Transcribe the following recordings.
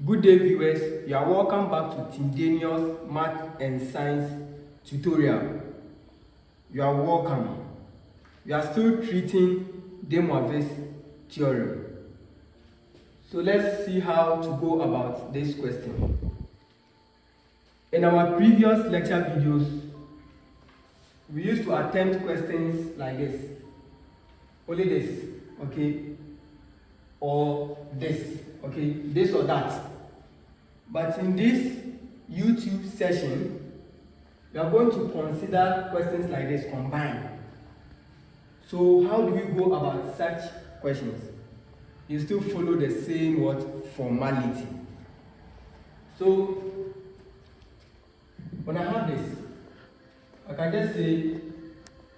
Good day viewers, you are welcome back to Tindanious Math and Science tutorial. You are welcome. We are still treating Moivre's theorem. So let's see how to go about this question. In our previous lecture videos, we used to attempt questions like this. Only this, okay? Or this, okay? This or that. But in this YouTube session, we are going to consider questions like this combined. So how do we go about such questions? You still follow the same formality. So when I have this, I can just say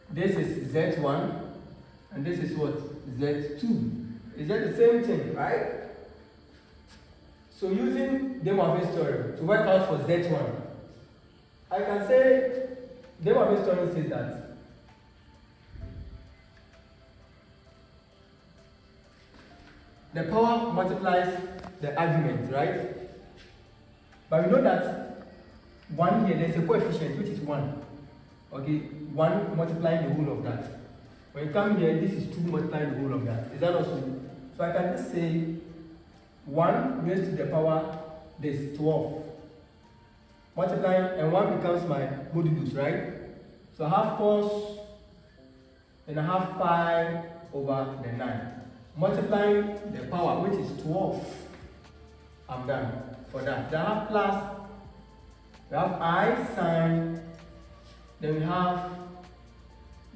this is Z1 and this is what? Z2. Is that the same thing, right? So using Moivre's theorem to work out for Z1, I can say Moivre's theorem says that the power multiplies the argument, right? But we know that 1 here, there's a coefficient which is 1. Okay, 1 multiplying the whole of that. When you come here, this is 2 multiplying the whole of that. Is that also? So I can just say 1 raised to the power this 12. Multiplying, and 1 becomes my modulus, right? So I have cos, and I have pi over the 9. Multiplying the power, which is 12. I'm done for that. Then I have plus, we have I sine, then we have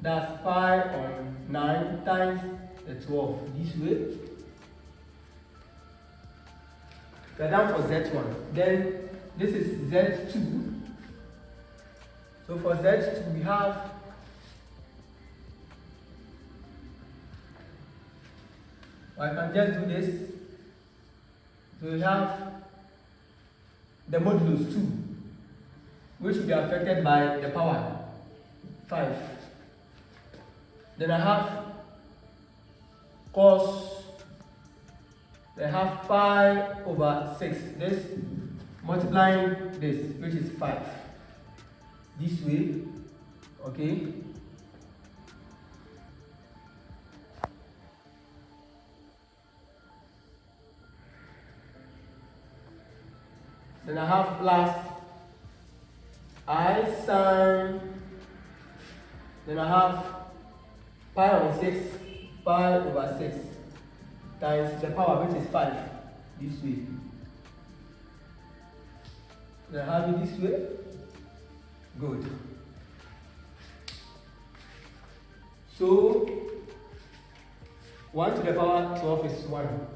that's pi on 9 times the 12 this way. We're done for Z1. Then this is Z2. So for Z2 we have I can just do this. So we have the modulus 2, which will be affected by the power 5. Then I have cos, I have pi over 6. This multiplying this, which is 5. This way, okay? Then I have plus I sine, then I have pi on 6, pi over 6 times the power, which is 5, this way. Then I have it this way. Good. So 1 to the power 12 is 1.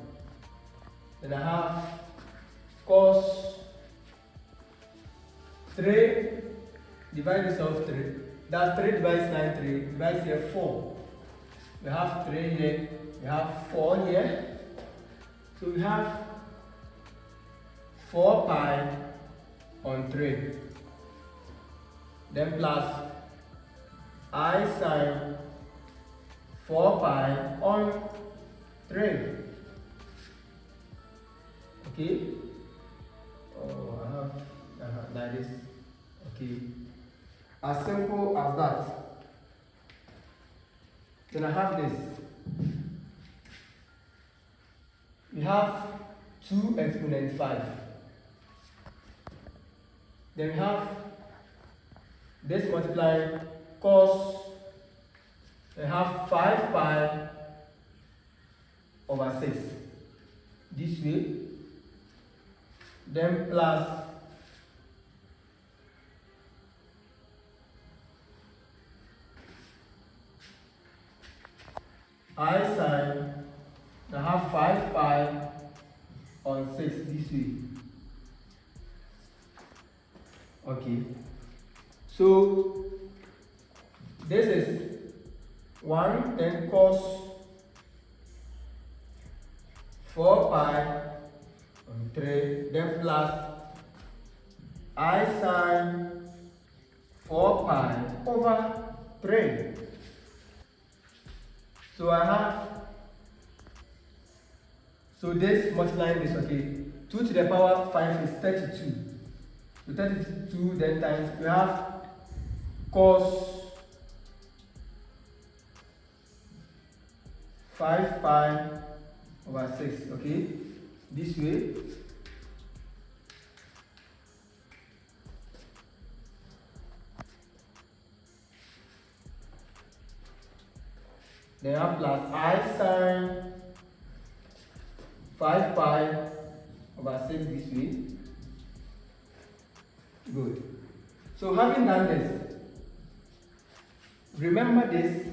Then I have cos 3, divide this off 3. That's 3 divides 9, 3 divides here 4. We have 3 here, we have 4 here. So we have 4 pi on 3. Then plus I sine 4 pi on 3. Okay? Oh, I have like this. Okay. As simple as that. Then I have this. We have 2 exponent 5. Then we have this multiplying cos. We have 5 pi over 6. This way. Then plus I sine, I have 5 pi on 6 this way. Okay. So this is 1, then cos 4 pi on 3, then plus I sine 4 pi over 3. So I have So this multiplying this, okay, 2 to the power 5 is 32. So 32 then times, we have cos 5 pi over 6, okay? This way. Then I have plus I sine 5 pi over 6 this way. Good. So having done this, remember this,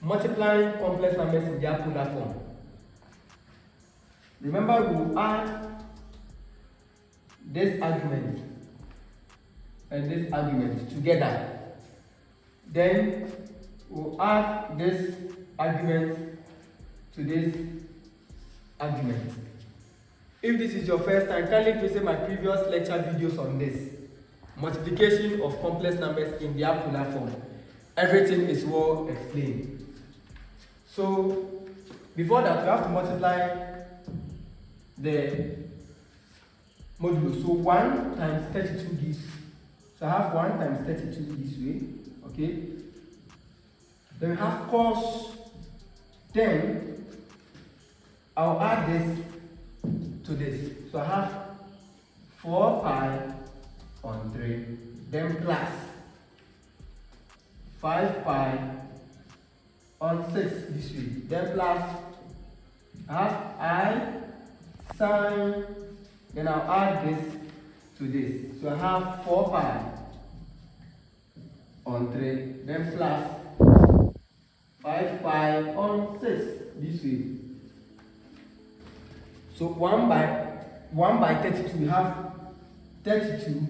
multiplying complex numbers in their polar form. Remember, we will add this argument and this argument together. Then we'll add this argument to this argument. If this is your first time, kindly visit my previous lecture videos on this. Multiplication of complex numbers in their polar form. Everything is well explained. So, before that, we have to multiply the modulo. So 1 times 32 gives, so I have 1 times 32 this way, okay? Then we have cos, then I'll add this to this. So I have 4 pi on 3, then plus 5 pi on 6 this way, then plus I have I sine, then I'll add this to this. So I have 4 pi on 3, then plus 5 pi on 6 this way. So 1 by 32, we have 32,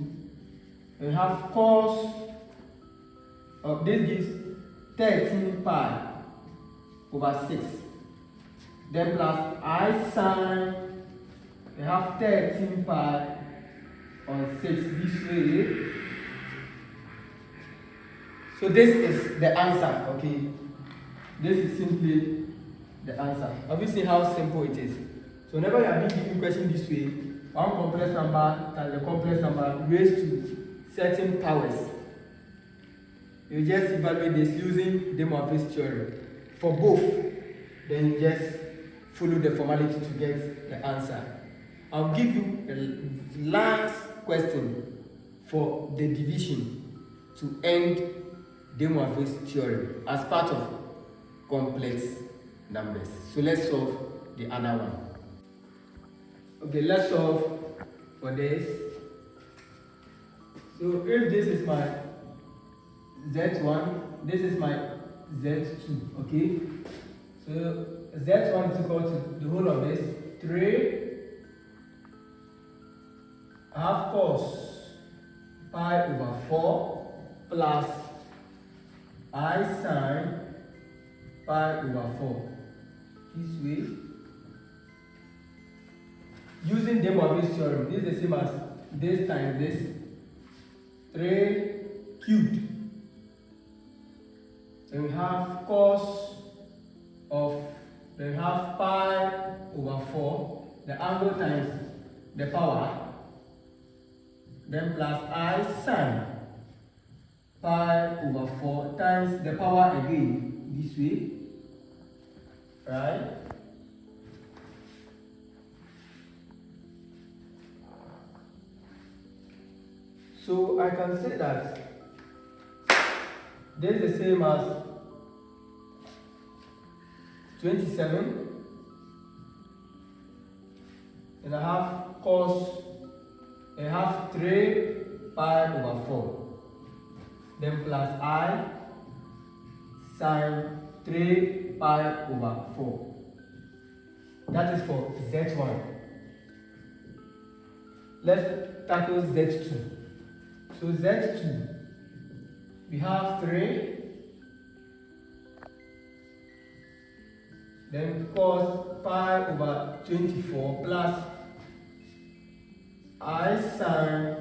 we have cos of this gives 13 pi over 6, then plus I sine, we have 13 pi on 6 this way. So this is the answer, okay? This is simply the answer. Obviously, how simple it is. So whenever you are being given question this way, one complex number times the complex number raised to certain powers, you just evaluate this using the Moivre's theorem. For both, then you just follow the formality to get the answer. I'll give you the last question for the division to end the Moivre's theorem as part of complex numbers. So let's solve the other one. Okay, let's solve for this. So if this is my Z1, this is my Z2, okay? So Z1 is equal to the whole of this, 3 half cos pi over 4 plus I sine pi over 4. This way. Using the Moivre's theorem, this is the same as this times this, 3 cubed. Then we have cos of, then we have pi over 4, the angle times the power, then plus I sine pi over 4 times the power again, this way, right? So I can say that this is the same as 27, and I have cos, I have 3 pi over 4, then plus I sine 3 pi over 4. That is for Z1. Let's tackle Z2. So Z2, we have 3, then cos pi over 24 plus I sine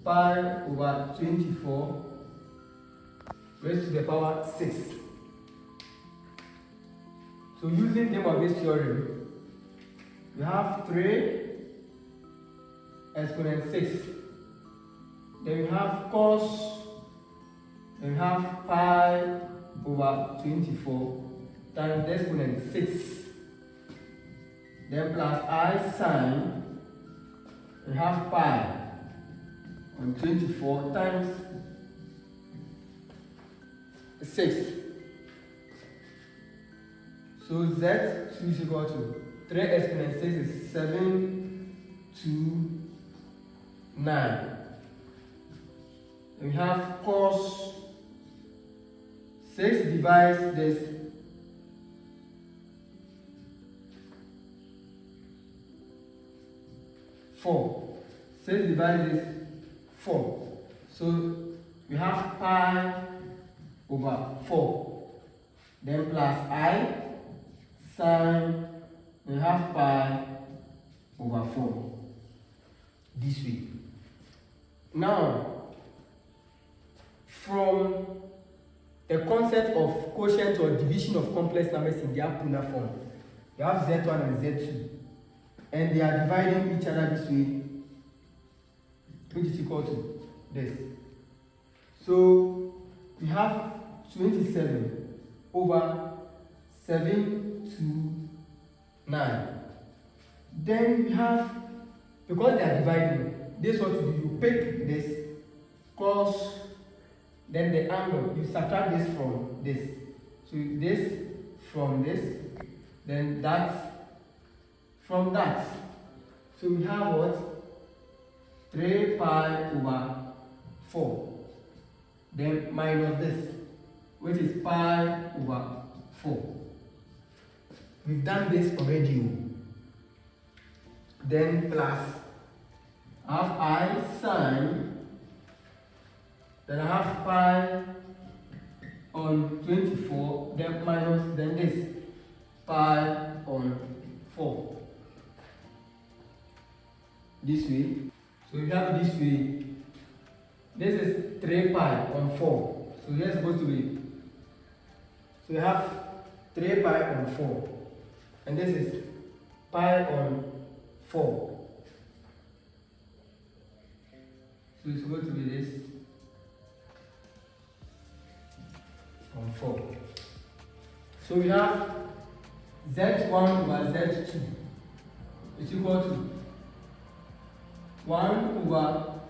pi over 24 raised to the power 6. So using the Moivre's theorem, We have 3 exponent 6. Then we have cos. Then we have pi over 24 times the exponent 6. Then plus I sine. We have pi on 24 times 6. So Z2 is equal to 3 exponent 6 is 7 to 9. We have cos 6 divides this 4. 6 divides this 4. So we have pi over 4. Then plus I sine, we have pi over 4. This way. Now, from the concept of quotient or division of complex numbers in their polar form, you have Z1 and Z2, and they are dividing each other this way, which is equal to this. So we have 27 over 7 to 9. Then we have, because they are dividing, this is what you do. You pick this cos, then the angle, you subtract this from this. So this from this, then that from that. So we have what? 3 pi over 4. Then minus this, which is pi over 4. We've done this already. Then plus half I sine, then I have pi on 24, then minus, then this pi on 4. This way. So we have this way. This is 3 pi on 4. So here is supposed to be. So we have 3 pi on 4. And this is pi on 4. So it's supposed to be this on 4. So we have Z1 over Z2 is equal to 1 over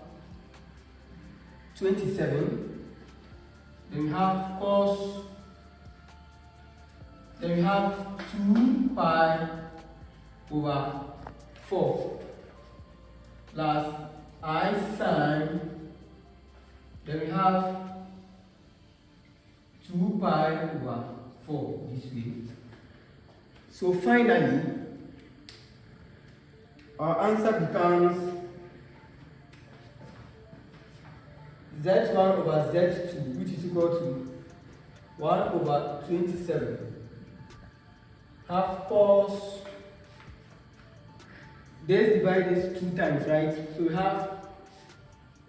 27. Then we have cos. Then we have 2 pi over 4 plus I sine. Then we have 2 pi over 4 this way. So finally, our answer becomes Z1 over Z2, which is equal to 1 over 27. Half cos. This divide this 2 times, right? So we have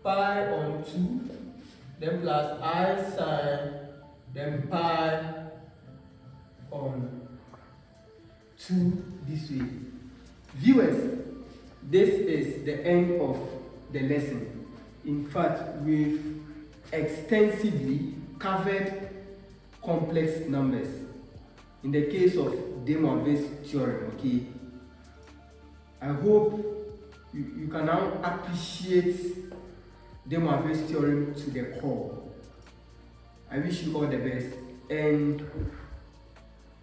pi on 2, then plus I sine, then pi on 2 this way. Viewers, this is the end of the lesson. In fact, we've extensively covered complex numbers in the case of Moivre's theorem, okay? I hope you can now appreciate Moivre's theorem to the core. I wish you all the best. And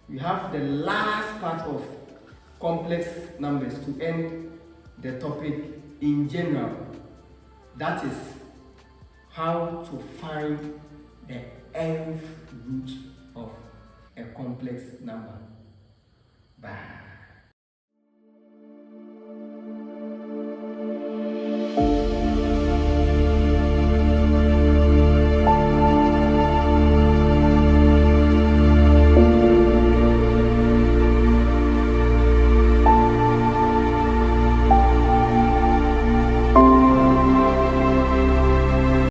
we have the last part of complex numbers to end the topic in general. That is how to find the nth root of a complex number. Bye.